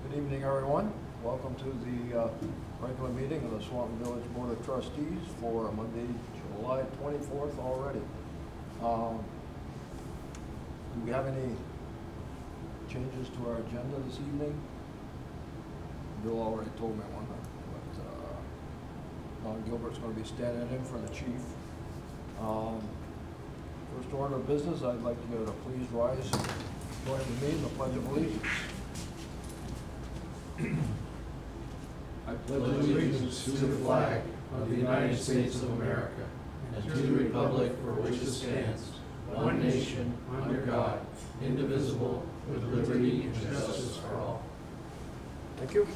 Good evening, everyone. Welcome to the regular meeting of the Swanton Village Board of Trustees for Monday, July 24th already. Do we have any changes to our agenda this evening? Bill already told me one, but Don Gilbert's going to be standing in for the chief. First order of business, I'd like you to please rise and join with me in the Pledge of Allegiance. I pledge allegiance to the flag of the United States of America and to the republic for which it stands, one nation, under God, indivisible, with liberty and justice for all. Thank you.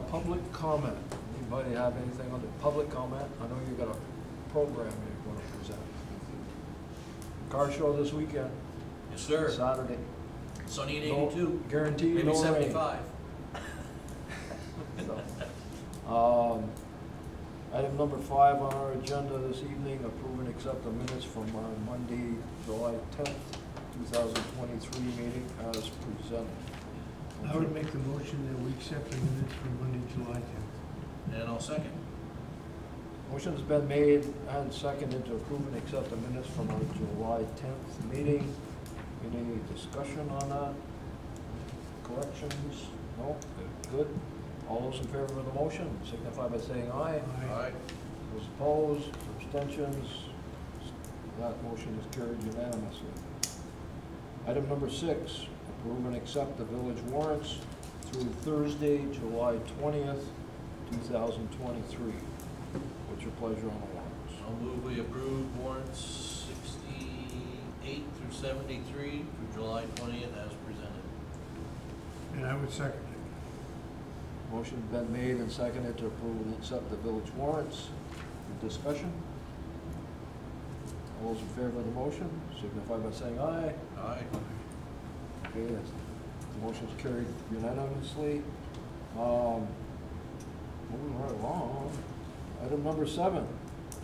Public comment. Anybody have anything on the public comment? I know you got a program you're going to present. Car show this weekend. Yes, sir. Saturday. Sunny and No, 82. guaranteed Maybe no 75. rain. So, item number 5 on our agenda this evening, approve and accept the minutes from our Monday, July 10th, 2023 meeting as presented. I would make the motion that we accept the minutes from Monday, July 10th. And I'll second. Motion's been made and seconded to approve and accept the minutes from our July 10th meeting. Any discussion on that? Corrections? No? Good. All those in favor of the motion signify by saying aye. Aye. Those opposed, abstentions, that motion is carried unanimously. Item number 6, approve and accept the village warrants through Thursday, July 20th, 2023. What's your pleasure on the warrants? I'll move we approve warrants 68 through 73 for July 20th as presented. And I would second it. Motion's been made and seconded to approve and accept the village warrants. Discussion? All those in favor of the motion signify by saying aye. Aye. Okay, the motion's carried unanimously. Moving right along. Item number 7,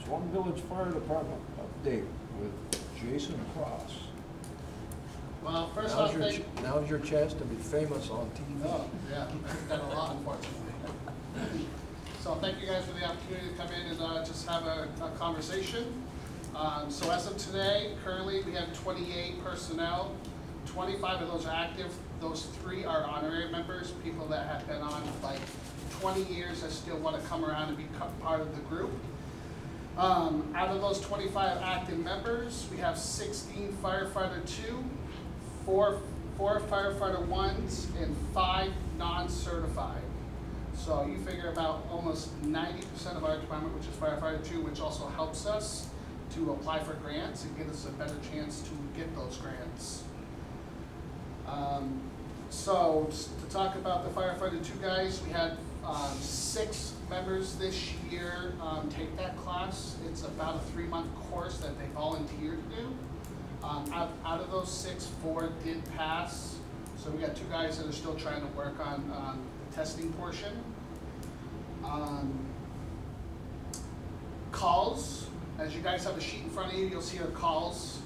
Swanton Village Fire Department update with Jason Cross. Well, first off, Now's your chance to be famous on TV. Oh, yeah, I've done a lot, unfortunately. So thank you guys for the opportunity to come in and just have a conversation. So as of today, currently we have 28 personnel. 25 of those are active. Those 3 are honorary members, people that have been on like 20 years that still want to come around and be part of the group. Out of those 25 active members, we have 16 firefighter 2, 4 firefighter 1s, and 5 non-certified. So you figure about almost 90% of our department, which is firefighter 2, which also helps us to apply for grants and give us a better chance to get those grants. So to talk about the firefighter 2 guys, we had 6 members this year take that class. It's about a 3-month course that they volunteered to do. Out of those 6, 4 did pass. So we got 2 guys that are still trying to work on the testing portion. Calls, as you guys have a sheet in front of you, you'll see our calls.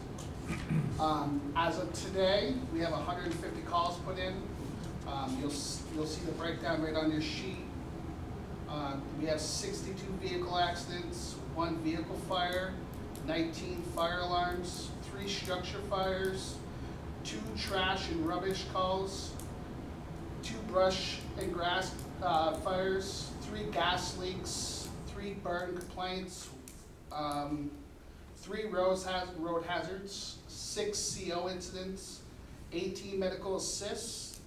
As of today, we have 150 calls put in. You'll see the breakdown right on your sheet. We have 62 vehicle accidents, 1 vehicle fire, 19 fire alarms, 3 structure fires, 2 trash and rubbish calls, 2 brush and grass fires, 3 gas leaks, 3 burn complaints, 3 road hazards, 6 CO incidents, 18 medical assists,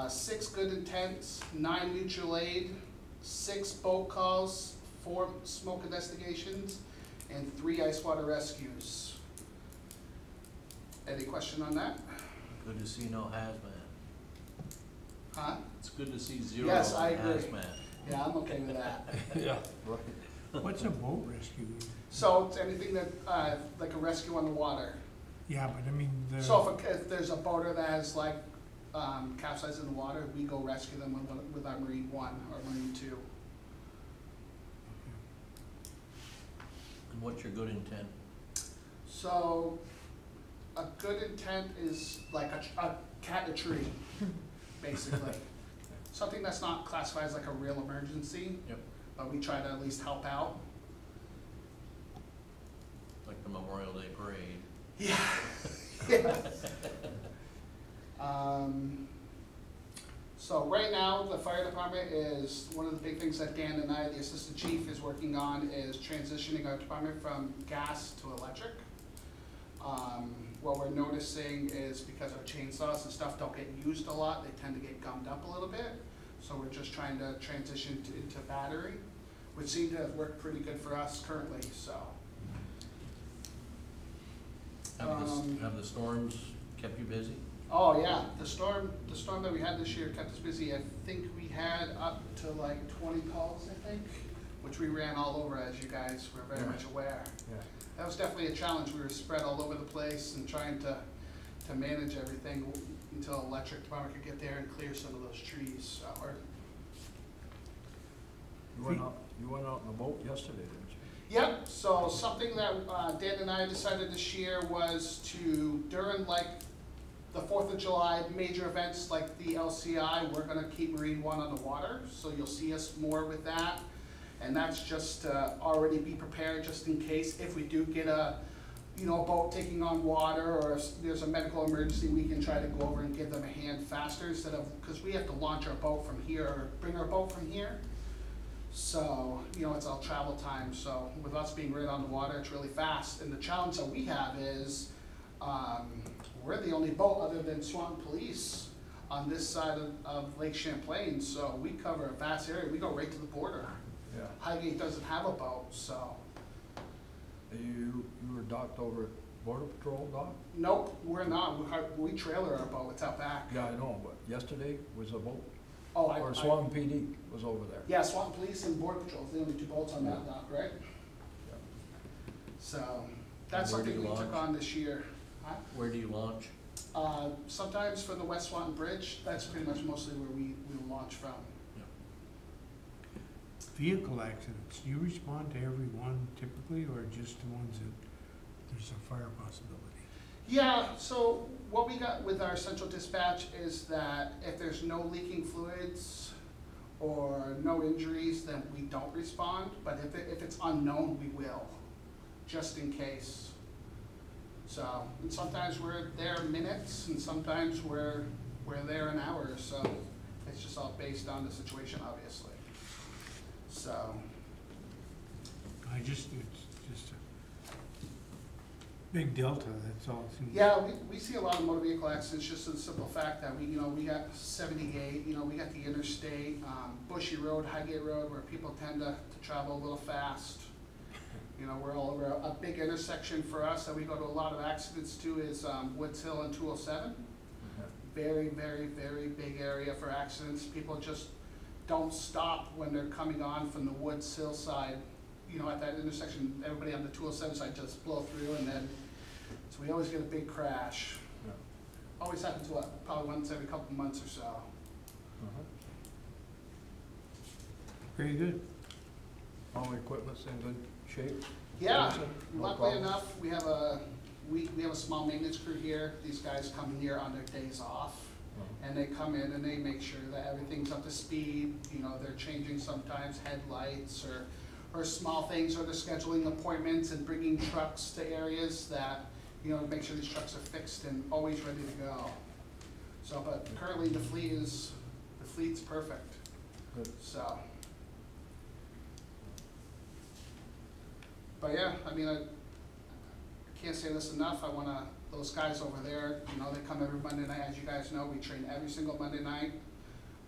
6 good intents, 9 mutual aid, 6 boat calls, 4 smoke investigations, and 3 ice water rescues. Any question on that? Good to see no hazmat. Huh? It's good to see 0 Yes, I agree. hazmat. Yeah, I'm okay with that. Yeah, right. What's a boat rescue? So it's anything that, like a rescue on the water. Yeah, but I mean, So if there's a boater that has like capsized in the water, we go rescue them with our Marine 1 or Marine 2. And what's your good intent? So a good intent is like a cat in a tree, basically. Something that's not classified as like a real emergency, Yep, but we try to at least help out. like the Memorial Day Parade. Yeah. Yeah. So right now, the fire department is, one of the big things that Dan and I, the assistant chief, is working on is transitioning our department from gas to electric. What we're noticing is because our chainsaws and stuff don't get used a lot, they tend to get gummed up a little bit. So we're just trying to transition into battery, which seemed to have worked pretty good for us currently, so. Have the storms kept you busy? Oh yeah, the storm that we had this year kept us busy. I think we had up to like 20 calls, I think, which we ran all over, as you guys were very much aware. Yeah. That was definitely a challenge. We were spread all over the place and trying to manage everything until electric department could get there and clear some of those trees. You went out in a boat yesterday, didn't you? Yep, so something that Dan and I decided this year was to, during like the 4th of July major events like the LCI, we're gonna keep Marine One on the water, so you'll see us more with that. And that's just already be prepared just in case if we do get a boat taking on water, or if there's a medical emergency, we can try to go over and give them a hand faster instead of, because we have to launch our boat from here or bring our boat from here. So, it's all travel time. So with us being right on the water, it's really fast. And the challenge that we have is we're the only boat other than Swanton Police on this side of Lake Champlain. So we cover a vast area. We go right to the border. Yeah. Highgate doesn't have a boat, so. You were docked over at Border Patrol dock? Nope, we're not. We trailer our boat. It's out back. Yeah, I know, but yesterday was a boat, Oh, or Swanton PD was over there. Yeah, Swanton Police and Border Patrol, the only two boats on that dock, right? Yeah. So, that's And where do something you we took launch? on this year. Huh? Where do you launch? Sometimes for the West Swanton Bridge, that's pretty much mostly where we launch from. Vehicle accidents, do you respond to every one typically, or just the ones that there's a fire possibility? Yeah, so what we got with our central dispatch is that if there's no leaking fluids or no injuries, then we don't respond. But if it's unknown, we will, just in case. So, and sometimes we're there minutes, and sometimes we're there an hour. So it's just all based on the situation, obviously. So. It's just a big delta, that's all it seems. Yeah, we see a lot of motor vehicle accidents, just for the simple fact that we got 78, we got the interstate, Bushy Road, Highgate Road, where people tend to travel a little fast. We're all over a big intersection for us that we go to a lot of accidents to is Woods Hill and 207. Very, very, very big area for accidents. People just don't stop when they're coming on from the Woods Hill side. At that intersection, everybody on the 207 side just blow through, and then, so we always get a big crash. Yeah. Always happens, probably once every couple months or so. Very good. All the equipment's in good shape? Yeah, Jason? No luckily problems? enough, we have a small maintenance crew here. These guys come in here on their days off, and they come in and they make sure that everything's up to speed. They're changing sometimes headlights or small things, or they're scheduling appointments and bringing trucks to areas that, to make sure these trucks are fixed and always ready to go. So, but currently the fleet's perfect. Good. So. But yeah, I can't say this enough. Those guys over there, they come every Monday night. As you guys know, we train every single Monday night.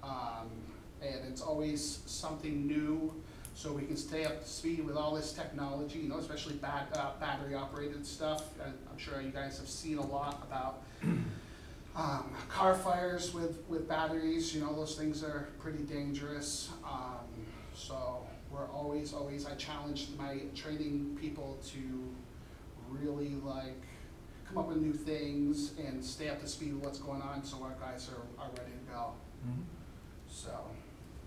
And it's always something new, so we can stay up to speed with all this technology, especially battery operated stuff. I'm sure you guys have seen a lot about car fires with batteries. Those things are pretty dangerous. So we're always, I challenge my training people to really come up with new things and stay up to speed with what's going on, so our guys are ready to go. So.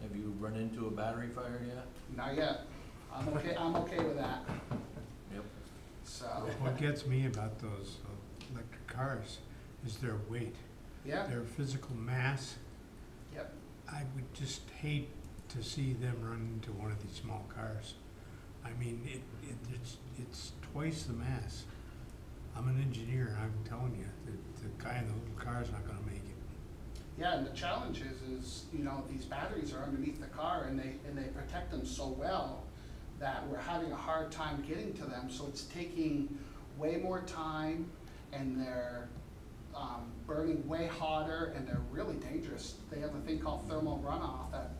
Have you run into a battery fire yet? Not yet. I'm okay with that. Yep. So. What gets me about those electric cars is their weight, Yeah, their physical mass. yep. I would just hate to see them run into one of these small cars. I mean, it's twice the mass. I'm an engineer, I'm telling you, the guy in the little car's not gonna make it. Yeah, and the challenge is, you know, these batteries are underneath the car and they protect them so well that we're having a hard time getting to them, so it's taking way more time and they're burning way hotter and they're really dangerous. They have a thing called thermal runoff that,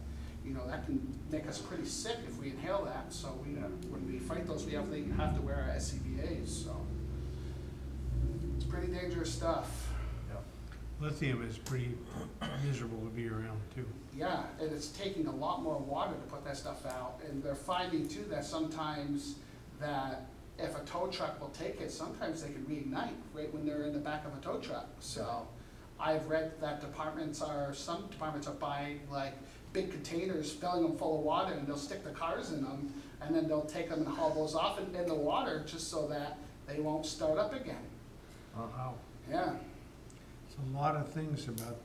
you know, that can make us pretty sick if we inhale that, so when we fight those, we have to wear our SCBAs, so. It's pretty dangerous stuff. Lithium is pretty miserable to be around too. Yeah, and it's taking a lot more water to put that stuff out, and they're finding too that sometimes that if a tow truck will take it, sometimes they can reignite right when they're in the back of a tow truck. So I've read that some departments are buying like big containers, filling them full of water, and they'll stick the cars in them, and then they'll take them and haul those off in the water just so that they won't start up again. Wow. Yeah. There's a lot of things about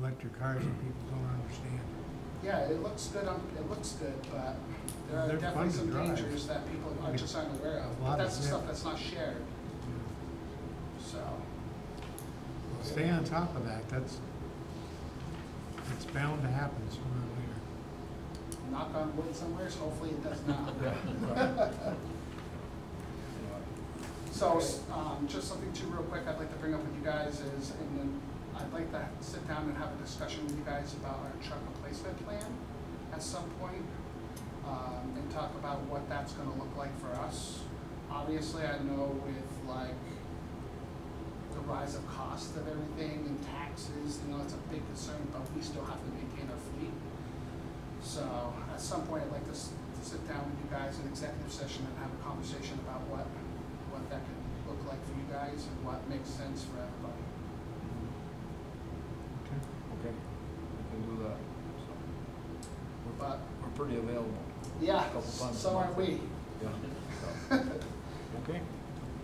electric cars that people don't understand. Yeah, it looks good, but there are They're definitely fun to some drive. dangers that people are just aren't aware of. A But lot that's of the stuff them. that's not shared, so. Stay on top of that, it's bound to happen sooner or later. Knock on wood somewhere, so hopefully it does not. So, just something too real quick I'd like to bring up with you guys is, and then I'd like to sit down and have a discussion with you guys about our truck replacement plan at some point, and talk about what that's gonna look like for us. Obviously, I know with like the rise of cost of everything and taxes, you know, it's a big concern, but we still have to maintain our fleet. So at some point, I'd like to sit down with you guys in executive session and have a conversation about what that could look like for you guys and what makes sense for everybody. Okay, we can do that. So, But, we're pretty available. yeah, Couple times a so are month. we. Yeah. Okay.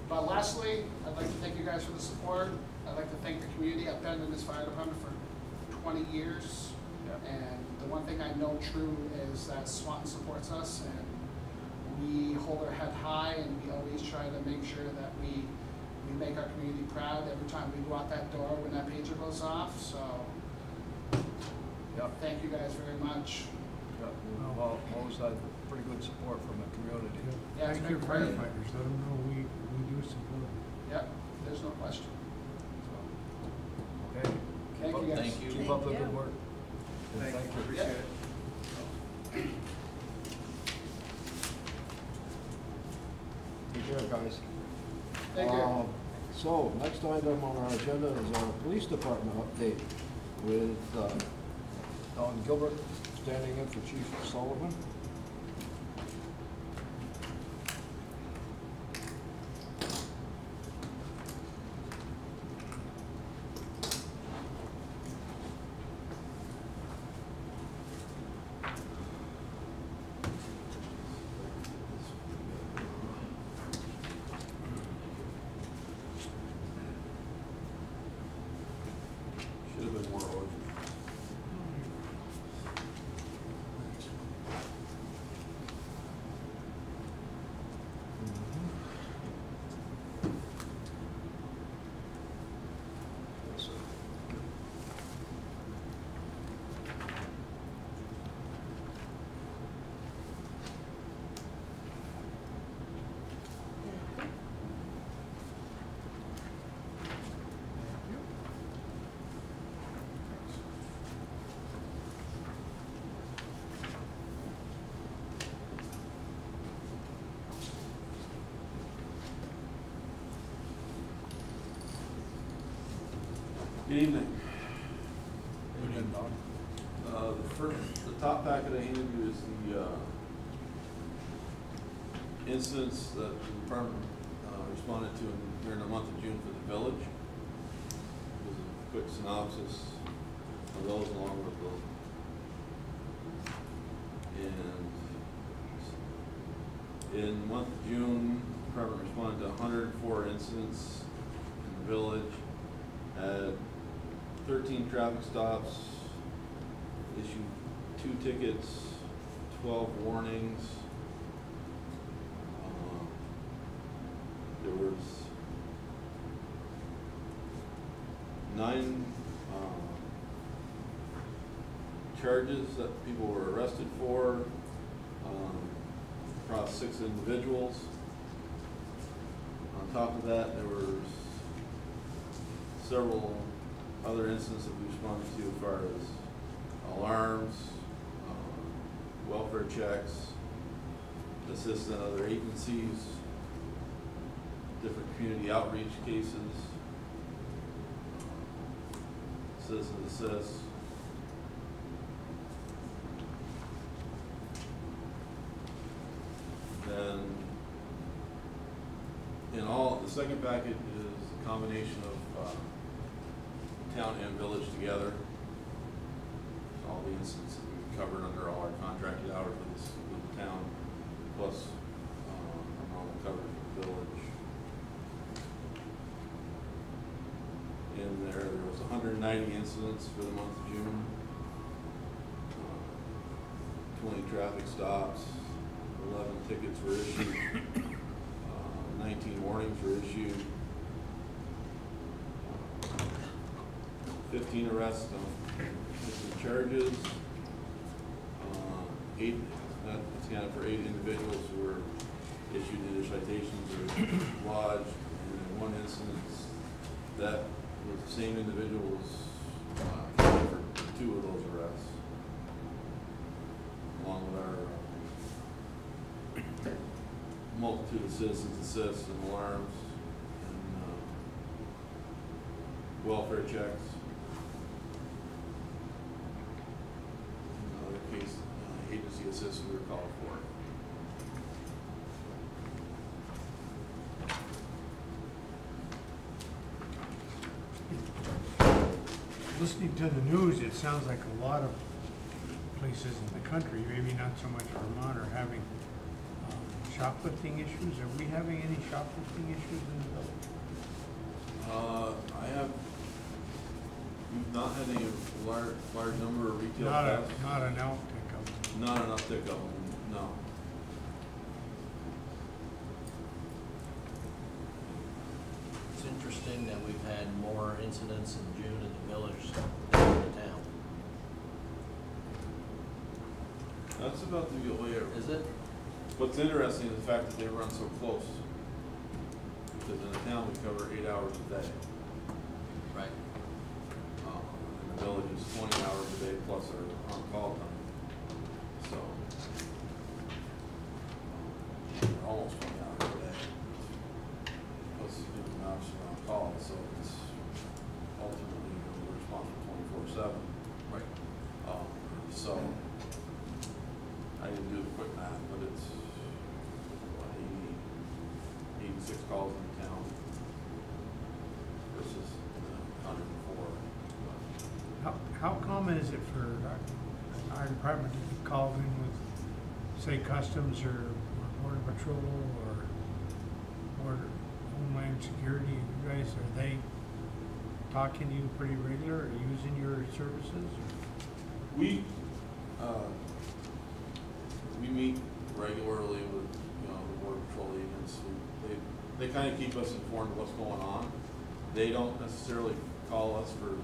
But lastly, I'd like to thank you guys for the support. I'd like to thank the community. I've been in this fire department for 20 years. Yeah. And the one thing I know true is that Swanton supports us, and we hold our head high, and we always try to make sure that we make our community proud every time we go out that door when that pager goes off. So Yeah. thank you guys very much. Yeah, we've always had pretty good support from the community. Yeah, it's Thank your been great. firefighters, let them know we do support them. Yep, there's no question. Okay. Thank you guys. Thank you. Keep up the good work. And thank you. Appreciate it. Take care, guys. Thank you. So, next item on our agenda is our police department update with Don Gilbert standing in for Chief Sullivan. Should have been more order. Yes, sir. Good evening. Good evening, Don. The top packet I handed you is the incidents that the department responded to during the month of June for the village. There's a quick synopsis of those along with in the month of June, the department responded to 104 incidents. In Village, had 13 traffic stops, issued 2 tickets, 12 warnings. There was 9 charges that people were arrested for, across 6 individuals. On top of that, there were several other incidents that we responded to as far as alarms, welfare checks, assistance in other agencies, different community outreach cases, citizen assist. Then, in all, the second packet is a combination of town and village together. All the incidents that we've covered under all our contracted hours with the town, plus our normal coverage with the village. In there was 190 incidents for the month of June, 20 traffic stops, 11 tickets were issued, 19 warnings were issued, 15 arrests on 15 charges, 8, that's accounted for 8 individuals who were issued either citations or lodged, and then 1 incident that was the same individuals accounted for 2 of those arrests, along with our multitude of citizens assists and alarms and welfare checks. Another case, agency assists we were called for. Listening to the news, it sounds like a lot of places in the country, maybe not so much Vermont, are having shoplifting issues. Are we having any shoplifting issues in the village? We've not had any large number of retail Not thefts. not an out pickup. Not an uptick of them, no. It's interesting that we've had more incidents in June in the village than in the town. That's about the way it Is it? What's interesting is the fact that they run so close. Because in the town, we cover 8 hours a day. Right. In the village, it's 20 hours a day plus our on-call time. So, we're almost 20 hours a day. Plus, obviously on call, so it's ultimately, we're responsible 24/7. Right. So, I didn't do the quick math, but it's, what, 86 calls in the town versus 104. How common is it for our department to be called in with, say, Customs or Border Patrol or Homeland Security? You guys, are they talking to you pretty regular or using your services? We meet regularly with, the Border Patrol agents. They kind of keep us informed of what's going on. They don't necessarily call us for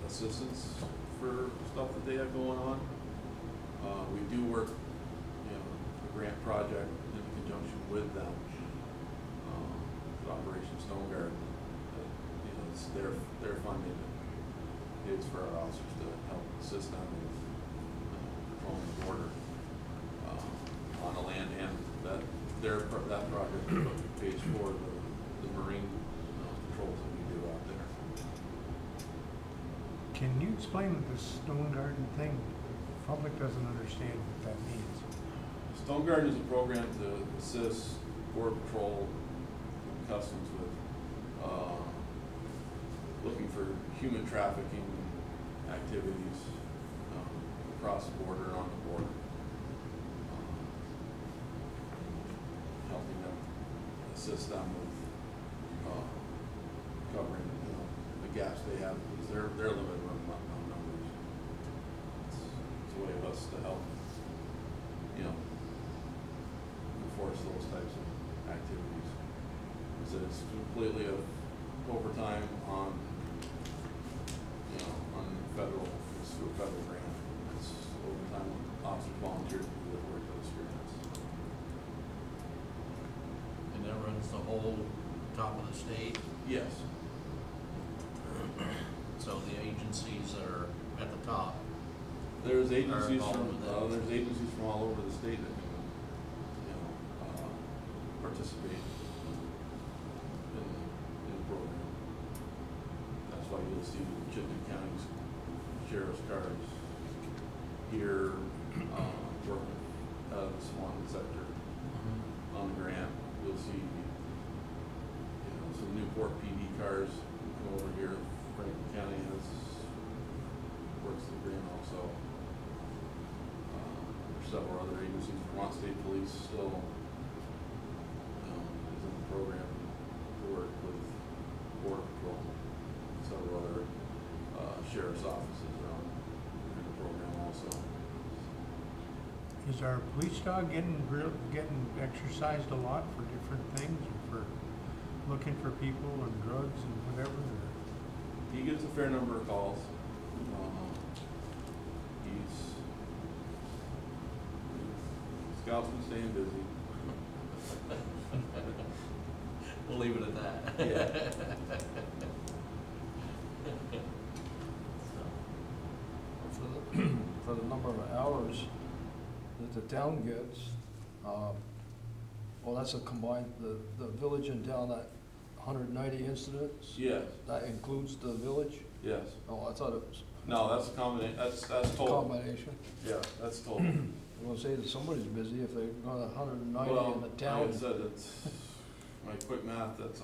assistance for stuff that they have going on. We do work, a grant project in conjunction with them, Operation Stone Guard. It's their funding. It's for our officers to help assist them with patrolling the border on the land, and that project pays for the marine patrols that we do out there. Can you explain the Stone Garden thing? The public doesn't understand what that means. Stone Guard is a program to assist Border Patrol and Customs with looking for human trafficking activities across the border and on the border. Helping them, assist them with covering gaps they have, because they're limited on numbers. It's a way of us to help, you know, enforce those types of activities. So it's completely overtime on, you know, on federal, it's through a federal grant. It's overtime when officers volunteer to do the work of those grants. And that runs the whole top of the state, Yes. so the agencies that are at the top. There's agencies involved from, with that. there's agencies from all over the state that can, you know, participate in the program. That's why you'll see Chittenden County's sheriff's cars here, working out of the Swanton sector on the grant. You'll see, you know, some Newport PD cars come over here. Franklin County works the grant also. There's several other agencies. Vermont State Police still, is in the program to work with Border Patrol. Several other sheriff's offices are in the program also. Is our police dog getting exercised a lot for different things, or for looking for people and drugs and whatever? Or? He gets a fair number of calls. Scout's been staying busy. We'll leave it at that. Yeah. For the number of hours that the town gets, well, that's a combined, the village and town, that 190 incidents? Yes, That includes the village? yes. Oh, I thought it was No, that's a combination, that's a total. combination. Yeah, that's total. I'm gonna say that somebody's busy if they've got 190 Well, in the like town. I said, it's, my quick math, that's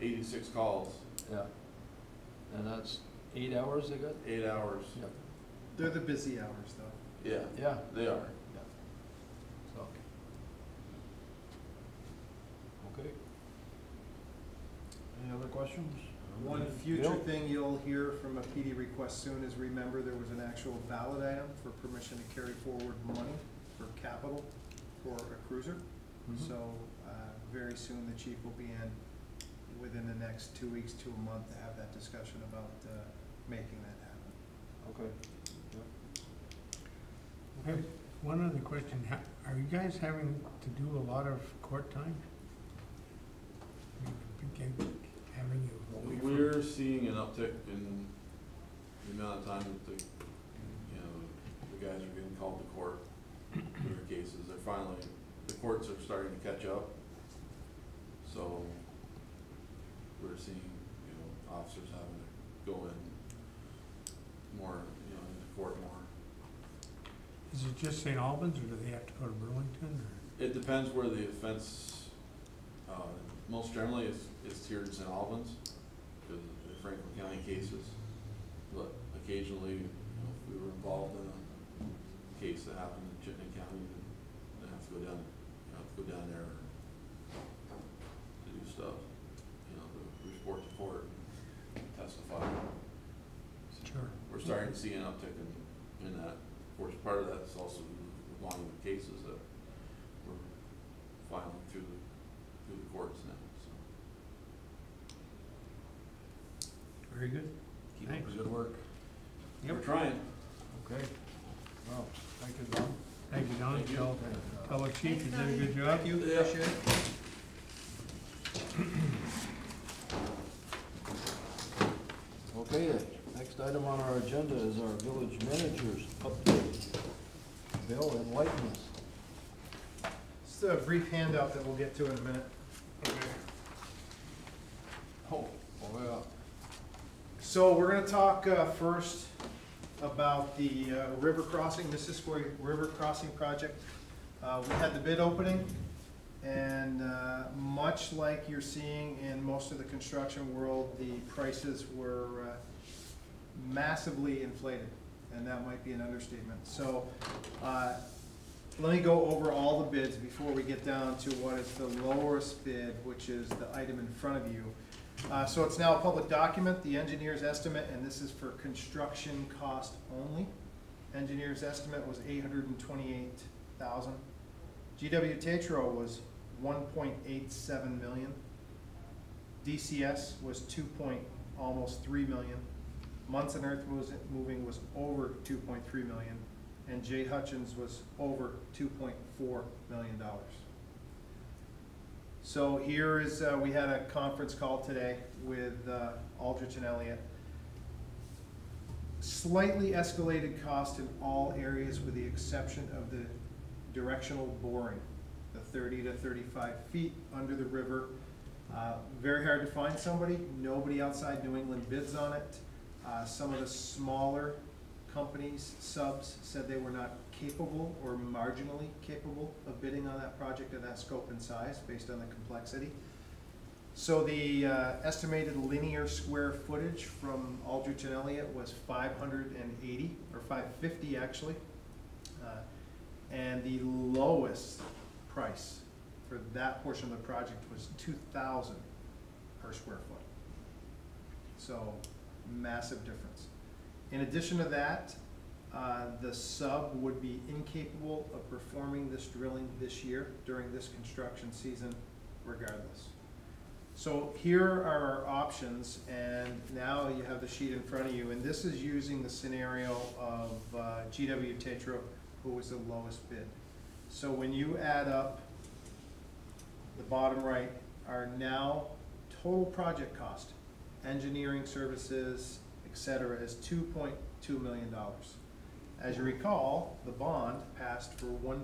86 calls, Yeah. And that's 8 hours they got? 8 hours. Yeah. They're the busy hours, though. Yeah, Yeah. they are. So. Okay. Any other questions? One Bill? future thing you'll hear from a PD request soon is, remember, there was an actual ballot item for permission to carry forward money for capital for a cruiser. Mhm. So, very soon the chief will be in, within the next 2 weeks to a month, to have that discussion about making that happen. Okay. Okay, one other question, are you guys having to do a lot of court time? Having you. We're seeing an uptick in the amount of time that the guys are getting called to court for their cases. They're finally, the courts are starting to catch up. So we're seeing, officers having to go in more, into court more. Is it just St. Albans, or do they have to go to Burlington, or? It depends where the offense, most generally it's here in St. Albans, because of the Franklin County cases. But occasionally, if we were involved in a case that happened in Chittenden County, then have to go down there to do stuff, to report to court, and testify. Sure. We're starting to see an uptick in that. Of course, part of that is also the volume of cases that we're filing through the courts now. So. Very good. Keep up Thanks. the good work. We're trying. Okay. Well, thank you, Don. Thank you, Don. Thank you. Tell the chief you did a good job. Thank you, Yeah. appreciate it. Okay, next item on our agenda is our village manager's update. Bill, enlighten us. Just a brief handout that we'll get to in a minute. Oh, yeah. So we're gonna talk first about the river crossing, Missisquoi River Crossing project. We had the bid opening, and much like you're seeing in most of the construction world, the prices were massively inflated, and that might be an understatement. So let me go over all the bids before we get down to what is the lowest bid, which is the item in front of you. So it's now a public document, the engineer's estimate, and this is for construction cost only. Engineer's estimate was $828,000. GW Tetro was 1.87 million. DCS was almost 3 million. Munson Earth Moving was over 2.3 million, and J. Hutchins was over $2.4 million. So here is, we had a conference call today with Aldrich and Elliott. Slightly escalated cost in all areas with the exception of the directional boring, the 30 to 35 feet under the river. Very hard to find somebody. Nobody outside New England bids on it. Some of the smaller companies, subs, said they were not capable or marginally capable of bidding on that project of that scope and size based on the complexity. So the estimated linear square footage from Aldrich and Elliott was 580, or 550 actually. And the lowest price for that portion of the project was 2,000 per square foot. So massive difference. In addition to that, the sub would be incapable of performing this drilling this year during this construction season regardless. So here are our options, and now you have the sheet in front of you, and this is using the scenario of GW Tetro, who was the lowest bid. So when you add up the bottom right, our now total project cost, engineering services, etc., is $2.2 million. As you recall, the bond passed for 1.2.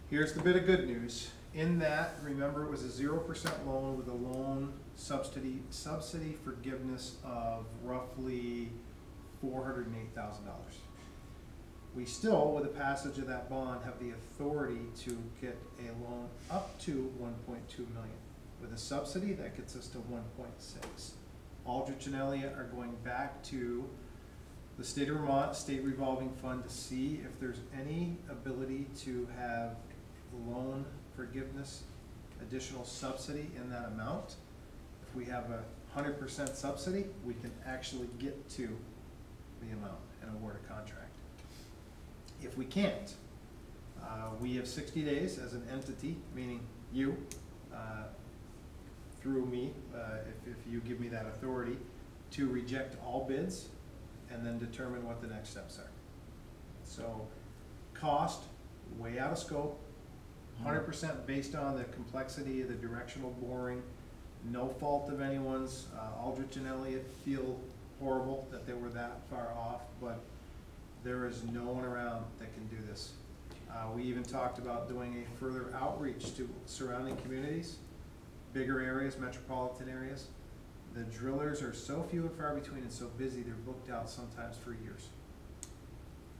Here's the bit of good news. In that, remember, it was a 0% loan with a loan subsidy forgiveness of roughly $408,000. We still, with the passage of that bond, have the authority to get a loan up to 1.2 million. With a subsidy, that gets us to 1.6. Aldrich and Elliott are going back to the state of Vermont State Revolving Fund to see if there's any ability to have loan forgiveness, additional subsidy in that amount. If we have a 100% subsidy, we can actually get to the amount and award a contract. If we can't, we have 60 days as an entity, meaning you, through me, if you give me that authority, to reject all bids and then determine what the next steps are. So cost, way out of scope, 100% based on the complexity of the directional boring, no fault of anyone's. Aldrich and Elliott feel horrible that they were that far off, but there is no one around that can do this. We even talked about doing a further outreach to surrounding communities, bigger areas, metropolitan areas. The drillers are so few and far between and so busy, they're booked out sometimes for years.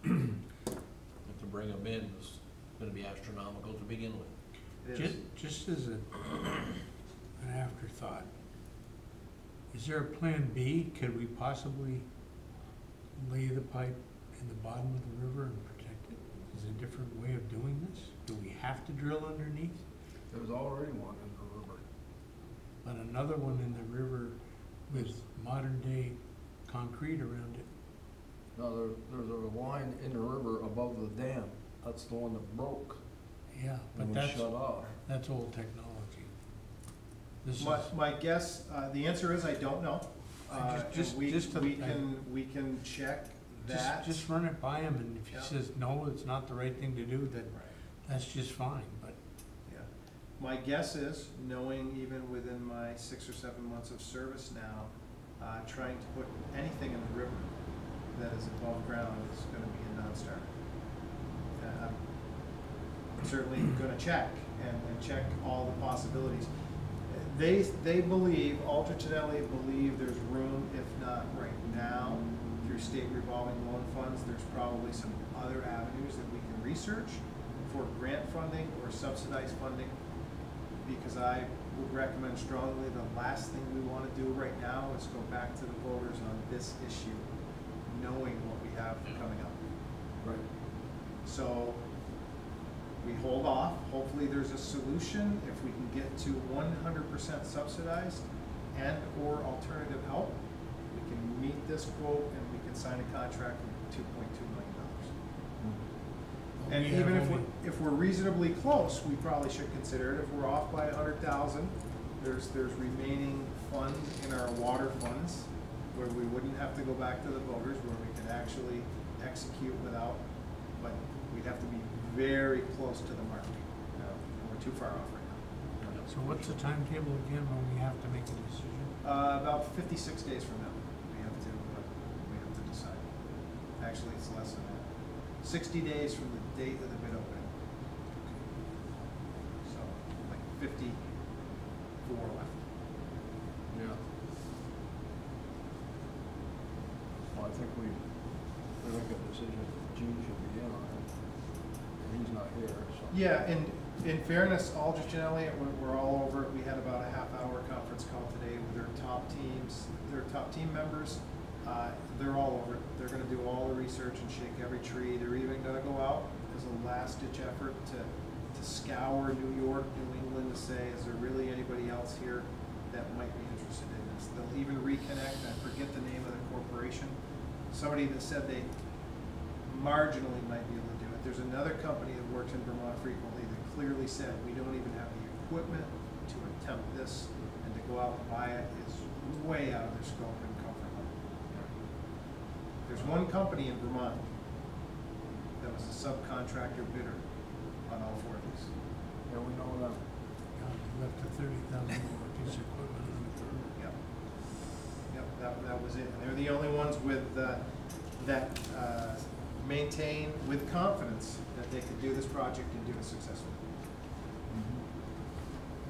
To bring them in is gonna be astronomical to begin with. Just as an afterthought, is there a plan B? Could we possibly lay the pipe in the bottom of the river and protect it? Is there a different way of doing this? Do we have to drill underneath? There's already one in the river. But another one in the river with modern day concrete around it? No, there's a line in the river above the dam. That's the one that broke. Yeah, but And that's, shut off. that's old technology. This My guess, the answer is I don't know. Just- we just to- can check that. Just run it by him, and if he Yeah. says, no, it's not the right thing to do, then Right. that's just fine, but. Yeah. My guess is, knowing even within my 6 or 7 months of service now, trying to put anything in the river that is above ground is gonna be a non-starter. I'm certainly gonna check and check all the possibilities. They believe, Aldrich and Elliott believe there's room, if not right now, through state revolving loan funds, there's probably some other avenues that we can research for grant funding or subsidized funding, because I would recommend strongly the last thing we want to do right now is go back to the voters on this issue, knowing what we have coming up. Right. So we hold off. Hopefully there's a solution. If we can get to 100% subsidized and or alternative help, we can meet this quote and we can sign a contract for $2.2 million. And We have even only- if we're reasonably close, we probably should consider it. If we're off by 100,000, there's remaining funds in our water funds where we wouldn't have to go back to the voters, where we could actually execute without, but we'd have to be very close to the mark. We're too far off right now. So what's the timetable again when we have to make a decision? About 56 days from now, we have to decide. Actually, it's less than that. 60 days from the date of the bid opening. So, like 54 left. Yeah. Well, I think we make a decision, Gene should be in on it. He's not here, so. Yeah, and in fairness, Aldrich and Elliott, we're all over it. We had about a half-hour conference call today with their top teams, their top team members. They're all over it. They're gonna do all the research and shake every tree. They're even gonna go out as a last-ditch effort to scour New York, New England, to say, is there really anybody else here that might be interested in this? They'll even reconnect, I forget the name of the corporation, somebody that said they marginally might be able to do it. There's another company that works in Vermont frequently that clearly said, we don't even have the equipment to attempt this, and to go out and buy it is way out of their scope and comfort level. There's one company in Vermont that was a subcontractor bidder on all four of these. Yeah, we know that. God, we left a $30,000 piece of equipment on the curb. Yep. Yep, that was it. And they're the only ones with, that maintain with confidence that they could do this project and do it successfully.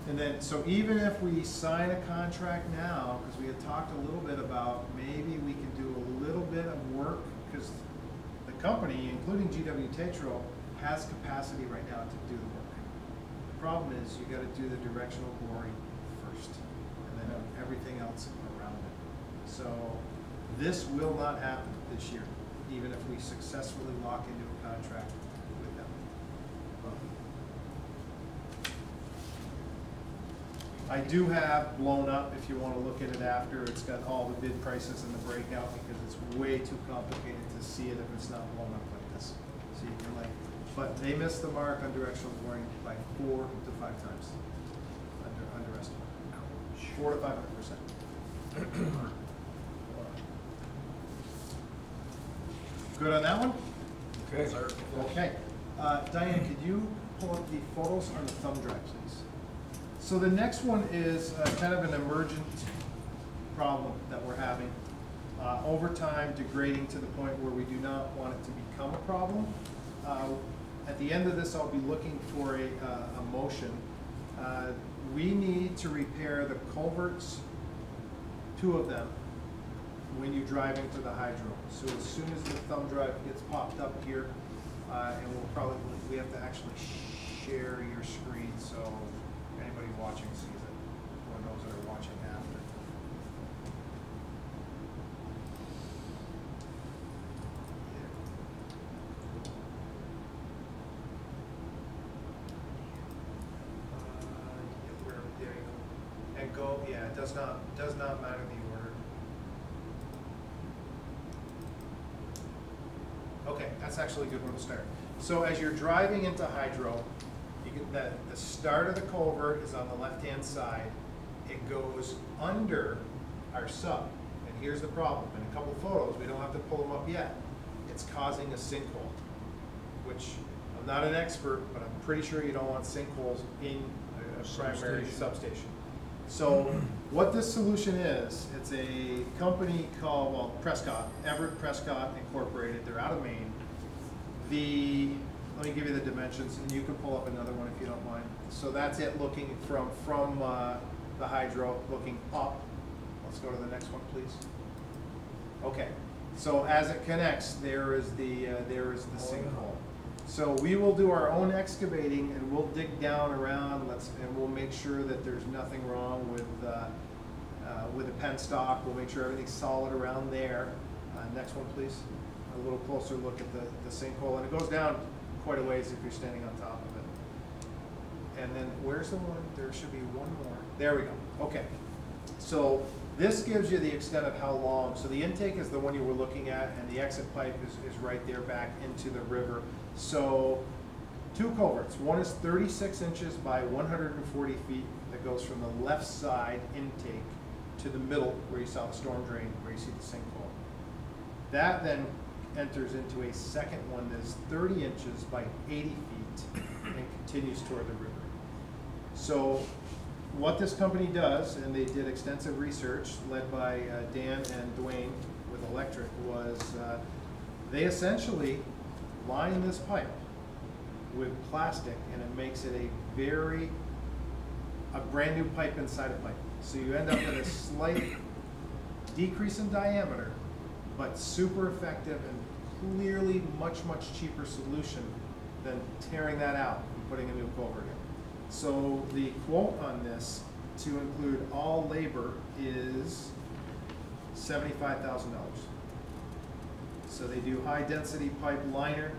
And then, so even if we sign a contract now, because we had talked a little bit about maybe we can do a little bit of work, because the company, including GW Tetro, has capacity right now to do the work. The problem is you got to do the directional boring first, and then everything else around it. So this will not happen this year, even if we successfully lock into a contract with them. I do have blown up, if you want to look at it after, it's got all the bid prices and the breakout, because it's way too complicated to see it if it's not blown up like this. So you can but they missed the mark on directional boring by 4 to 5 times. Underestimate. 400 to 500%. Good on that one? Okay. Okay. Diane, could you pull up the photos on the thumb drive, please? So the next one is kind of an emergent problem that we're having. Over time, degrading to the point where we do not want it to become a problem. At the end of this, I'll be looking for a motion. We need to repair the culverts, 2 of them, when you drive into the hydro. So as soon as the thumb drive gets popped up here, and we have to actually share your screen so anybody watching sees it, or those that are watching after. There you go. And go, yeah, it does not matter the order. Okay, that's actually a good one to start. So as you're driving into hydro, you get the start of the culvert is on the left-hand side. It goes under our sub. And here's the problem. In a couple photos, we don't have to pull them up yet. It's causing a sinkhole, which I'm not an expert, but I'm pretty sure you don't want sinkholes in a primary substation. So what this solution is, it's a company called, well, Prescott, Everett Prescott Incorporated. They're out of Maine. Let me give you the dimensions, and you can pull up another one if you don't mind. So that's it, looking from the hydro, looking up. Let's go to the next one, please. Okay. So as it connects, there is the sinkhole. So we will do our own excavating, and we'll dig down around, and we'll make sure that there's nothing wrong with the penstock. We'll make sure everything's solid around there. Next one, please. A little closer look at the sinkhole, and it goes down quite a ways if you're standing on top of it. And then where's the one? There should be one more. There we go. Okay. So this gives you the extent of how long. So the intake is the one you were looking at, and the exit pipe is right there back into the river. So two culverts. One is 36 inches by 140 feet that goes from the left side intake to the middle where you saw the storm drain, where you see the sinkhole. That then enters into a second one that is 30 inches by 80 feet and continues toward the river. So what this company does, and they did extensive research led by Dan and Dwayne with electric, was they essentially line this pipe with plastic, and it makes it a brand new pipe inside a pipe. So you end up with a slight decrease in diameter, but super effective and clearly much, much cheaper solution than tearing that out and putting a new culvert in. So the quote on this, to include all labor, is $75,000. So they do high density pipe liner,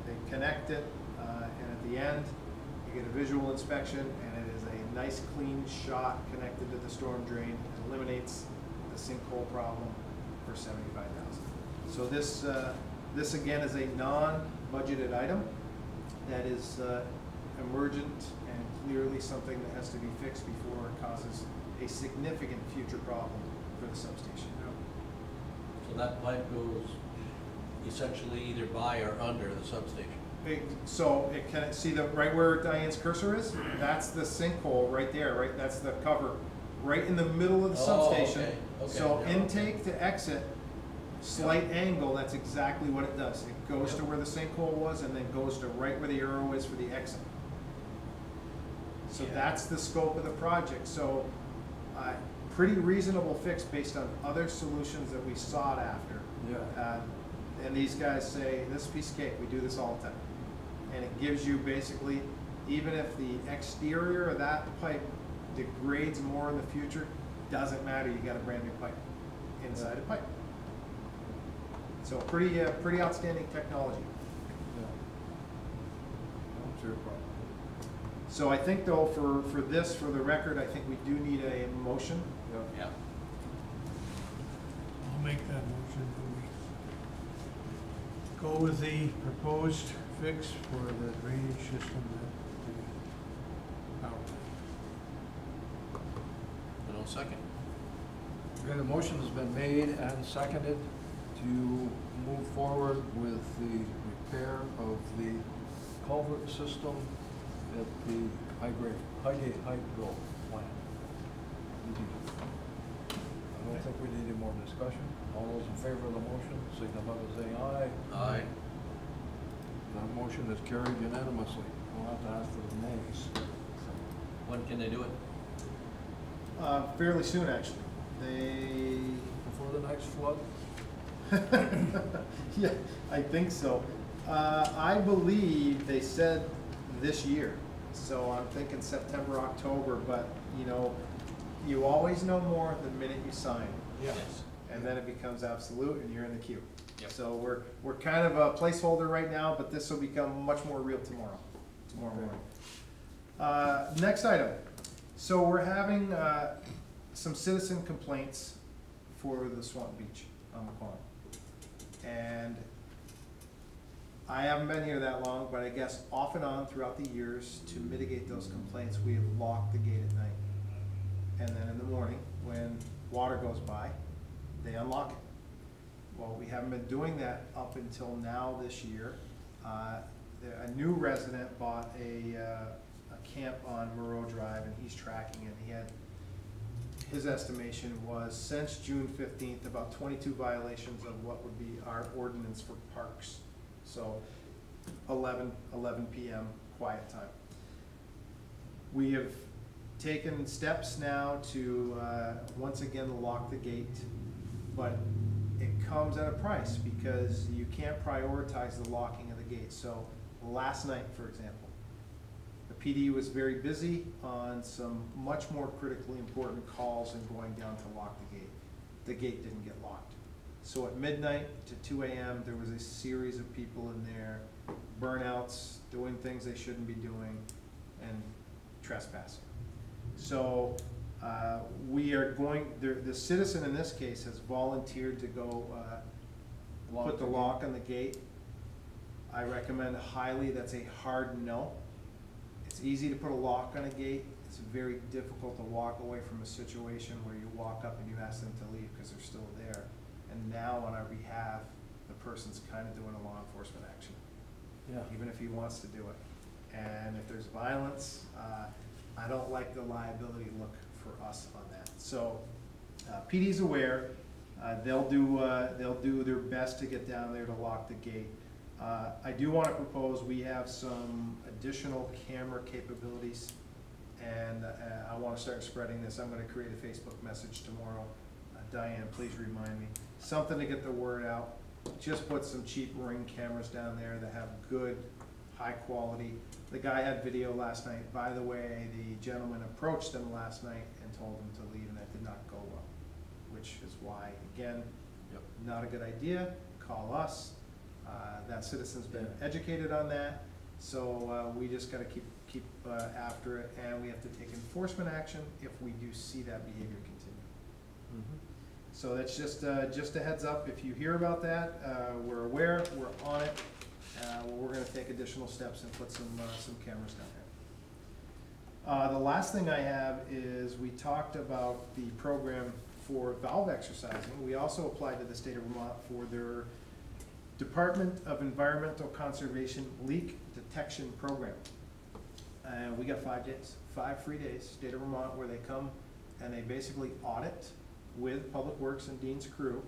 they connect it, and at the end, you get a visual inspection, and it is a nice clean shot connected to the storm drain. It eliminates the sinkhole problem for $75,000. So this again is a non-budgeted item that is emergent and clearly something that has to be fixed before it causes a significant future problem for the substation. So that pipe goes essentially either by or under the substation. So it can, see the right where Diane's cursor is? That's the sinkhole right there, right? That's the cover right in the middle of the substation. Okay. So Yeah, intake to exit, slight angle, that's exactly what it does. It goes to where the sinkhole was and then goes to right where the arrow is for the exit. So that's the scope of the project. So pretty reasonable fix based on other solutions that we sought after. Yeah. And these guys say, this is a piece of cake, we do this all the time. And it gives you basically, even if the exterior of that pipe degrades more in the future, doesn't matter, you got a brand new pipe inside a pipe. So pretty outstanding technology. Yeah. That's your problem. So I think though, for this, for the record, I think we do need a motion. Yeah. I'll make that motion that we go with the proposed fix for the drainage system that And I'll second. Okay, the motion has been made and seconded to move forward with the repair of the culvert system at the Highgate Hydro plant. I don't think we need any more discussion. All those in favor of the motion, signify by saying aye. Aye. That motion is carried unanimously. We'll have to ask for the nays. When can they do it? Fairly soon, actually. They, Before the next flood? yeah, I think so. I believe they said this year, so I'm thinking September, October, but you know, you always know more the minute you sign. Yes. And then it becomes absolute and you're in the queue. Yep. So we're kind of a placeholder right now, but this will become much more real tomorrow morning. Next item. So we're having some citizen complaints for the Swanton Beach on the pond. And I haven't been here that long, but I guess off and on throughout the years, to mitigate those complaints, we have locked the gate at night. And then in the morning, when water goes by, they unlock it. Well, we haven't been doing that up until now this year. A new resident bought a camp on Moreau Drive, and he's tracking it. He had, his estimation was since June 15th, about 22 violations of what would be our ordinance for parks. So 11 p.m. quiet time. We have taken steps now to once again lock the gate, but it comes at a price because you can't prioritize the locking of the gate. So last night, for example, the PD was very busy on some much more critically important calls and going down to lock the gate. The gate didn't get locked. So at midnight to 2 a.m., there was a series of people in there, burnouts, doing things they shouldn't be doing, and trespassing. So we are going, the citizen in this case has volunteered to go put the lock on the gate. I recommend highly, that's a hard no. It's easy to put a lock on a gate. It's very difficult to walk away from a situation where you walk up and you ask them to leave because they're still there. And now on our behalf, the person's kind of doing a law enforcement action, Yeah. even if he wants to do it. And if there's violence, I don't like the liability look for us on that. So PD's aware. They'll do their best to get down there to lock the gate. I do want to propose we have some additional camera capabilities, and I want to start spreading this. I'm going to create a Facebook message tomorrow. Diane, please remind me. Something to get the word out. Just put some cheap Ring cameras down there that have good, high quality. The guy had video last night. By the way, the gentleman approached him last night and told him to leave, and that did not go well, which is why, again, not a good idea. Call us. That citizen's been educated on that, so we just got to keep after it, and we have to take enforcement action if we do see that behavior continue. So that's just a heads up. If you hear about that, we're aware, we're on it. We're going to take additional steps and put some cameras down there. The last thing I have is we talked about the program for valve exercising. We also applied to the state of Vermont for their Department of Environmental Conservation leak detection program. We got 5 days, 5 free days, state of Vermont, where they come and they basically audit with Public Works and Dean's crew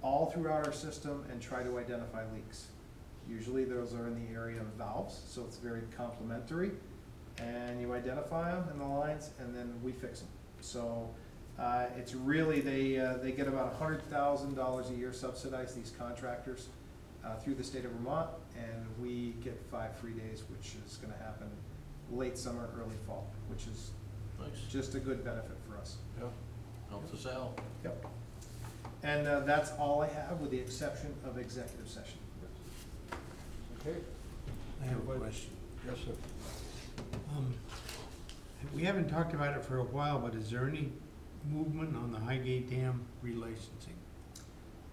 all throughout our system and try to identify leaks. Usually those are in the area of valves, so it's very complementary, and you identify them in the lines and then we fix them. So it's really, they get about $100,000 a year subsidized, these contractors, through the state of Vermont, and we get 5 free days, which is going to happen late summer, early fall, which is Nice. just a good benefit for us. Yeah. Helps us out. Yep. And that's all I have, with the exception of executive session. Okay. I have a question. Yes, sir. We haven't talked about it for a while, but is there any movement on the Highgate Dam relicensing?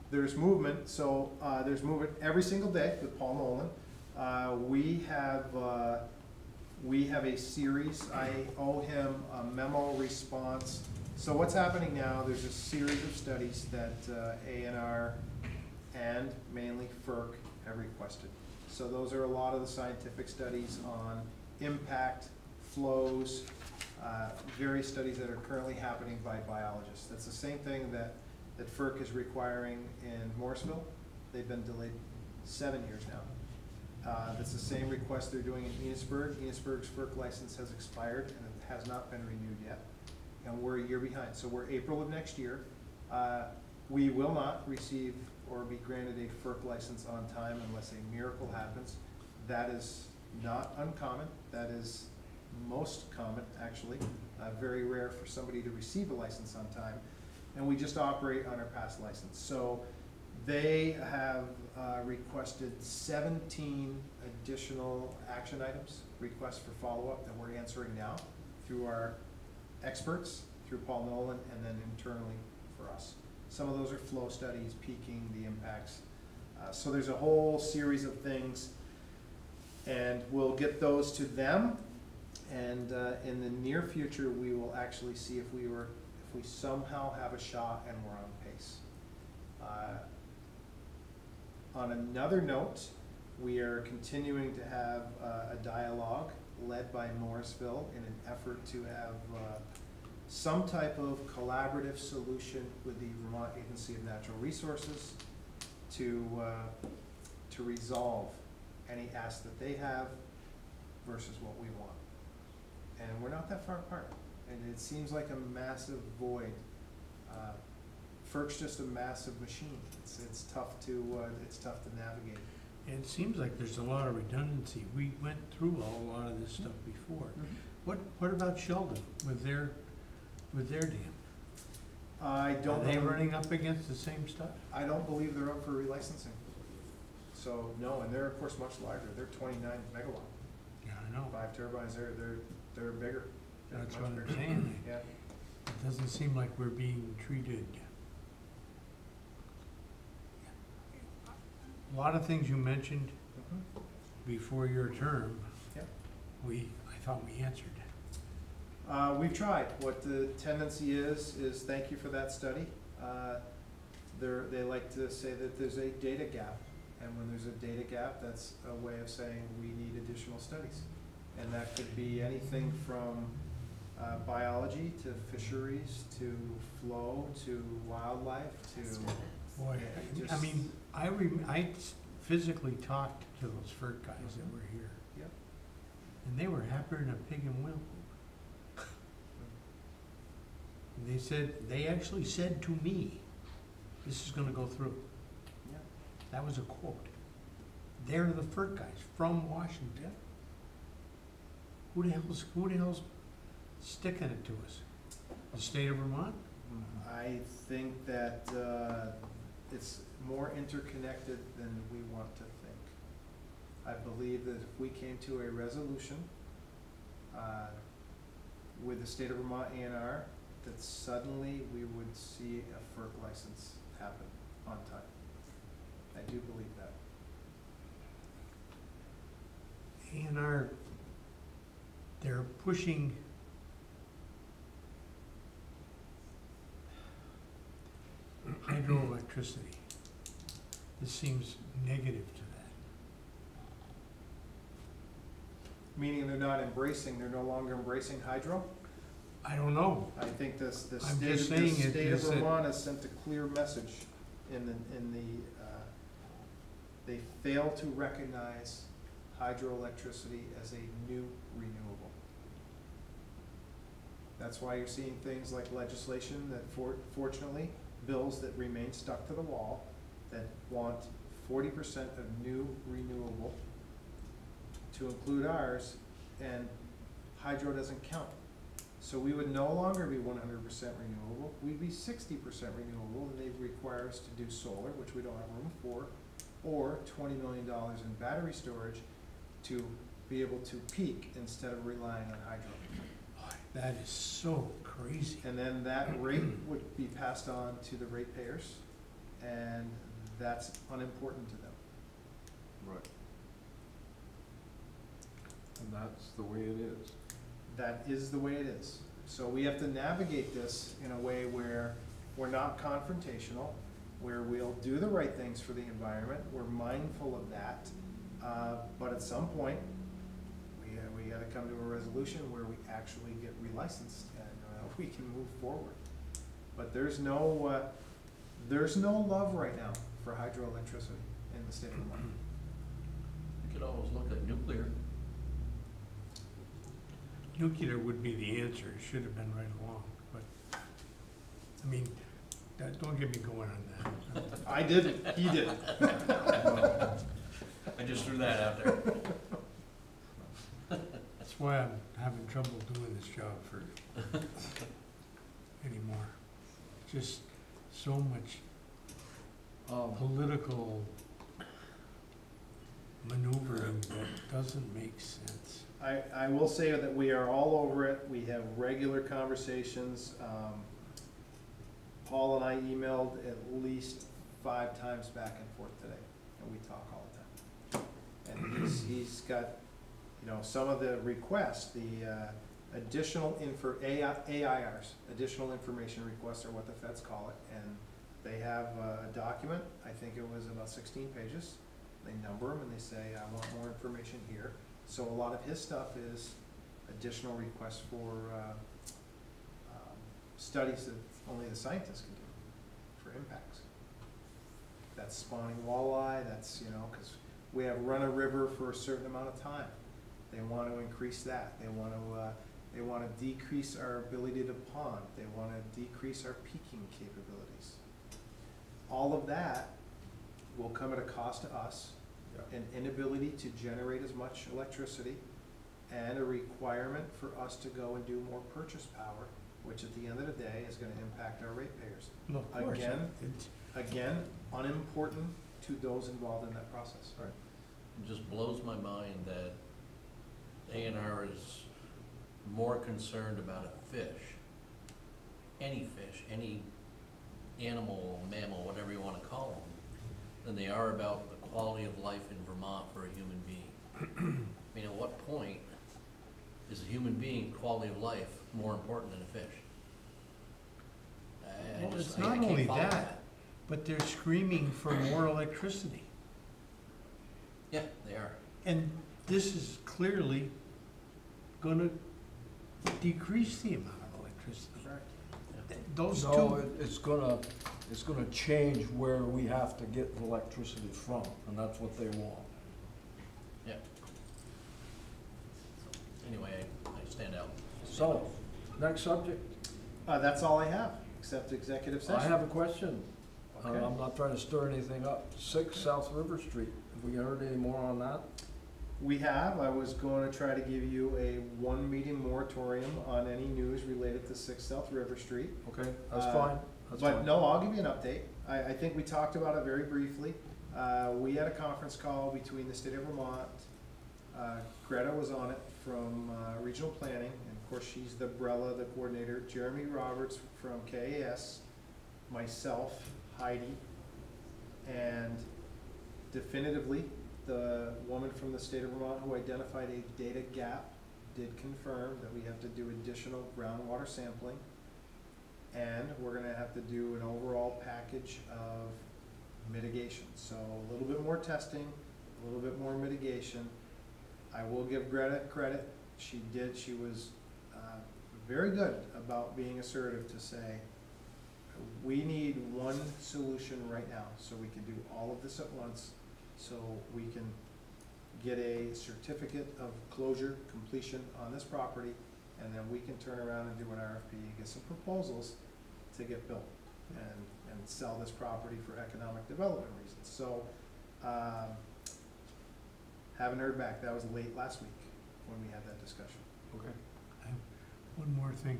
There's movement, so there's movement every single day with Paul Nolan. We have a series. I owe him a memo response. So what's happening now, there's a series of studies that ANR and mainly FERC have requested. So those are a lot of the scientific studies on impact, flows, various studies that are currently happening by biologists. That's the same thing that FERC is requiring in Morrisville. They've been delayed 7 years now. That's the same request they're doing in Enosburg. Enosburg's FERC license has expired and it has not been renewed yet. And we're a year behind. So we're April of next year. We will not receive or be granted a FERC license on time unless a miracle happens. That is not uncommon. That is most common, actually. Very rare for somebody to receive a license on time. And we just operate on our past license. So they have requested 17 additional action items, requests for follow-up that we're answering now through our experts, through Paul Nolan, and then internally for us. Some of those are flow studies, peaking, the impacts. So there's a whole series of things, and we'll get those to them. And in the near future, we will actually see if we somehow have a shot and we're on pace. On another note, we are continuing to have a dialogue led by Morrisville in an effort to have some type of collaborative solution with the Vermont Agency of Natural Resources to resolve any ask that they have versus what we want. And we're not that far apart. And it seems like a massive void. FERC's just a massive machine. It's tough to navigate. And it seems like there's a lot of redundancy. We went through a lot of this stuff before. Mm-hmm. What about Sheldon with their dam? I don't know. Are they running up against the same stuff? I don't believe they're up for relicensing. So no, and they're of course much larger. They're 29 megawatt. Yeah, I know. 5 turbines. They're they're bigger. They're That's much what I'm bigger. saying. Yeah. It doesn't seem like we're being treated. A lot of things you mentioned Mhm. before your term, Yep. I thought we answered. We've tried. What the tendency is thank you for that study. They like to say that there's a data gap. And when there's a data gap, that's a way of saying we need additional studies. And that could be anything from biology to fisheries to flow to wildlife to. Boy, Yeah, I just- mean, I physically talked to those FERC guys that were here, Yep. and they were happier than a pig in wheel poop. And they actually said to me, this is gonna go through. Yeah. That was a quote. They're the FERC guys from Washington. Who the hell's sticking it to us? The state of Vermont? I think that it's more interconnected than we want to think. I believe that if we came to a resolution with the state of Vermont A&R, that suddenly we would see a FERC license happen on time. I do believe that. A&R, they're pushing hydroelectricity. This seems negative to that. Meaning they're no longer embracing hydro? I don't know. I think the I'm just saying it state of is that- Vermont has sent a clear message they fail to recognize hydroelectricity as a new renewable. That's why you're seeing things like legislation that fortunately, bills that remain stuck to the wall that want 40% of new renewable to include ours, and hydro doesn't count. So we would no longer be 100% renewable, we'd be 60% renewable, and they'd require us to do solar, which we don't have room for, or $20 million in battery storage to be able to peak instead of relying on hydro. Boy, that is so crazy. And then that rate would be passed on to the ratepayers, and that's unimportant to them. Right. And that's the way it is. That is the way it is. So we have to navigate this in a way where we're not confrontational, where we'll do the right things for the environment, we're mindful of that, but at some point, we gotta come to a resolution where we actually get relicensed and we can move forward. But there's no love right now for hydroelectricity in the state of Vermont. You could always look at nuclear. Nuclear would be the answer, it should have been right along, but, I mean, don't get me going on that. I didn't, he did. I just threw that out there. That's why I'm having trouble doing this job for anymore. Just so much political maneuvering that doesn't make sense. I will say that we are all over it. We have regular conversations. Paul and I emailed at least 5 times back and forth today, and we talk all the time. And he's got, some of the requests, the additional AIRs, additional information requests are what the feds call it, and they have a document, I think it was about 16 pages. They number them and they say, I want more information here. So a lot of his stuff is additional requests for studies that only the scientists can do for impacts. That's spawning walleye, that's, because we have run a river for a certain amount of time. They want to increase that. They want to decrease our ability to pond. They want to decrease our peaking capabilities. All of that will come at a cost to us, an inability to generate as much electricity, and a requirement for us to go and do more purchase power, which at the end of the day is going to impact our ratepayers. Well, of course, Again, unimportant to those involved in that process. It just blows my mind that A&R is more concerned about a fish, any animal, mammal, whatever you wanna call them, than they are about the quality of life in Vermont for a human being. I mean, at what point is a human being quality of life more important than a fish? Well, it's I not can't only follow that, but they're screaming for more electricity. Yeah, they are. And this is clearly gonna decrease the amount of electricity. Those No, two, it's gonna change where we have to get the electricity from, and that's what they want. Yeah. Anyway, I stand out. So, next subject. That's all I have, except executive session. I have a question. Okay. I'm not trying to stir anything up. 6 South River Street, have we heard any more on that? We have, I was going to try to give you a 1-meeting moratorium on any news related to 6 South River Street. Okay, that's Uh, fine. That's But fine. no, I'll give you an update. I think we talked about it very briefly. We had a conference call between the state of Vermont. Greta was on it from regional planning, and of course, she's the coordinator. Jeremy Roberts from KAS, myself, Heidi, and definitively, the woman from the state of Vermont who identified a data gap did confirm that we have to do additional groundwater sampling. And we're gonna have to do an overall package of mitigation. So a little bit more testing, a little bit more mitigation. I will give Greta credit. She was very good about being assertive to say, we need one solution right now, so we can do all of this at once, so we can get a certificate of closure completion on this property, and then we can turn around and do an RFP and get some proposals to get built and sell this property for economic development reasons. So, haven't heard back. That was late last week when we had that discussion. Okay. one more thing.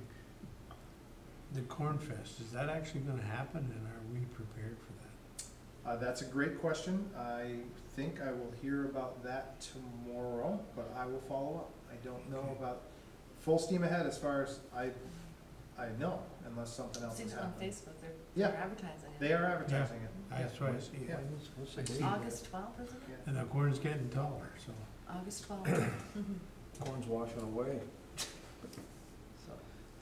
The Corn Fest, is that actually gonna happen, and are we prepared for that? That's a great question. I think I will hear about that tomorrow, but I will follow up. I don't know about full steam ahead as far as I know, unless something else Seems has on happened. Facebook, Yeah. they're advertising it. They are advertising it. That's why I see Yeah. it. What's the I date? see. August 12th, isn't it? Yeah. And the corn's getting taller, so. August 12th. Corn's washing away.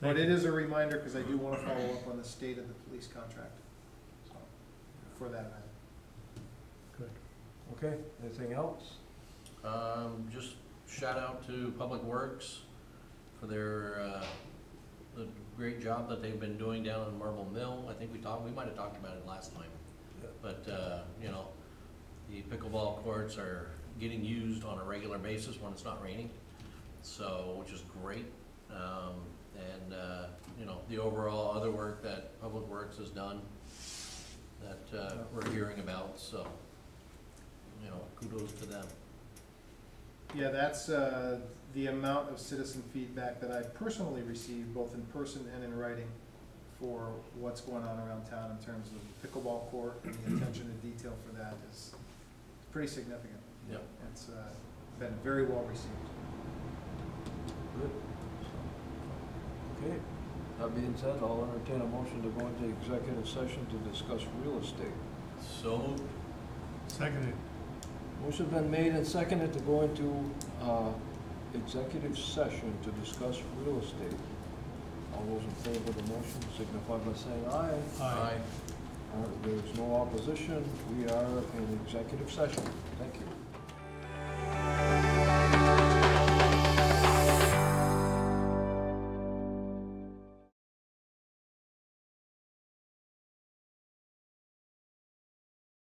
But it is a reminder, because I do want to follow up on the state of the police contract, so, for that event. Good. Okay, anything else? Just shout out to Public Works for their, the great job that they've been doing down in Marble Mill. I think we might have talked about it last time. Yeah. But, you know, the pickleball courts are getting used on a regular basis when it's not raining, so, which is great. You know, the overall other work that Public Works has done that, we're hearing about, so, you know, kudos to them. Yeah, that's the amount of citizen feedback that I've personally received, both in person and in writing, for what's going on around town in terms of pickleball court, and the attention to detail for that is pretty significant. Yep. It's been very well received. Good. Okay, that being said, I'll entertain a motion to go into executive session to discuss real estate. So moved. Seconded. Motion's been made and seconded to go into executive session to discuss real estate. All those in favor of the motion signify by saying aye. Aye. There's no opposition. We are in executive session. Thank you.